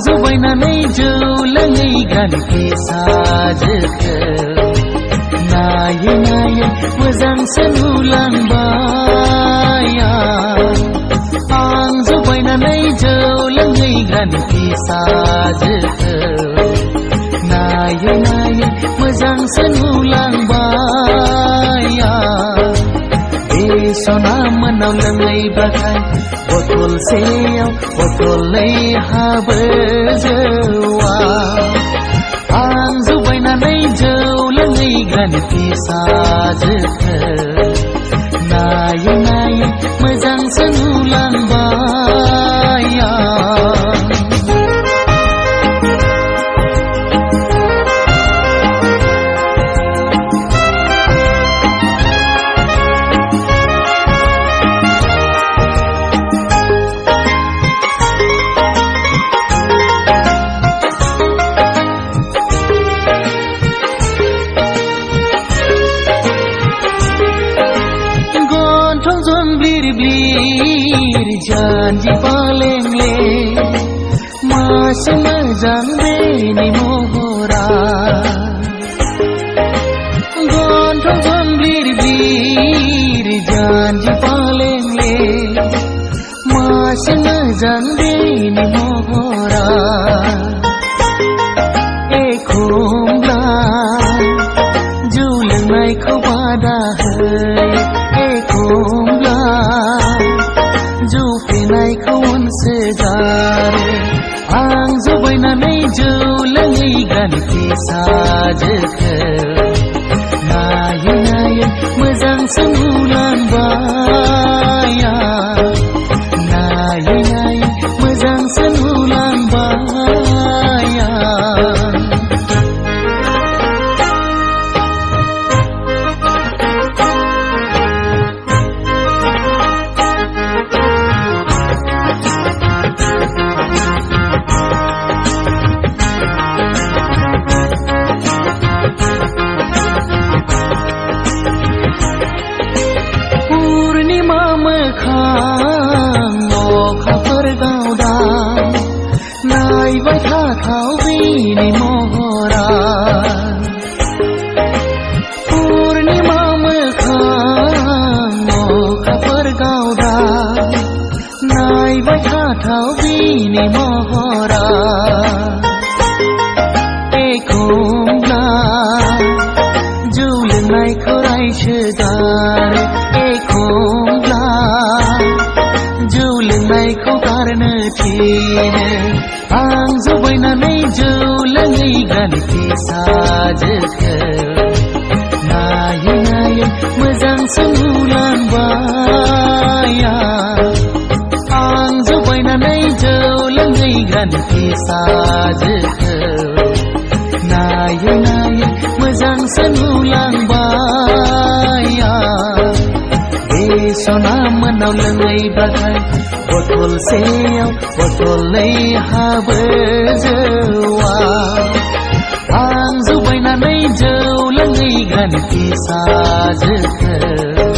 जुबायनानै जौ लोङै गानखि साजोखौ नायै नायै मोजांसो नुलांबाय आं जुबायनानै जौ लोङै गानखि साजोखौ नायै नायै मोजांसो नुलांबाय बे सना मोनाव लोङैबाथाय बथलसेयाव बथलनै हाबो जौआ आं जुबायनानै जौ लोङै गानखि साजोखौ नायै नायै मोजांसो नुलांबाय janji palengले masih मोजां बेनि महरा गन्थं जंब्लिर ब्लिर janji palengले masih मोजां बेनि महरा एखमब्ला जौ लोंनायखौ बादा होयो एखमब्ला जौ फेनायखौ अनसोगारो आं जुबायनानै जौ लोङै गानखि साजोखौ नायै नायै मोजांसो नुलांबाय नायै नायै मोजांसो नुलांबाय नायबाय थाथाव बेनि महरा पुर्णिमा मोखां अखाफोर गावदा नायबाय थाथाव बेनि महरा एखमब्ला जौ लोंनायखौ रायसोगारो एखमब्ला जौ लोंनायखौ गारनो थिनो आं जुबायनानै जौ लोङै गानखि साजोखौ नायै नायै मोजांसो नुलांबाय आं जुबायनानै जौ लोङै गानखि साजोखौ नायै नायै मोजांसो नुलांबाय बे सना मोनाव लोङैबाथाय बथलसेयाव बथलनै हाबो जौआ आं जुबायनानै जौ लोङै गानखि साजोखौ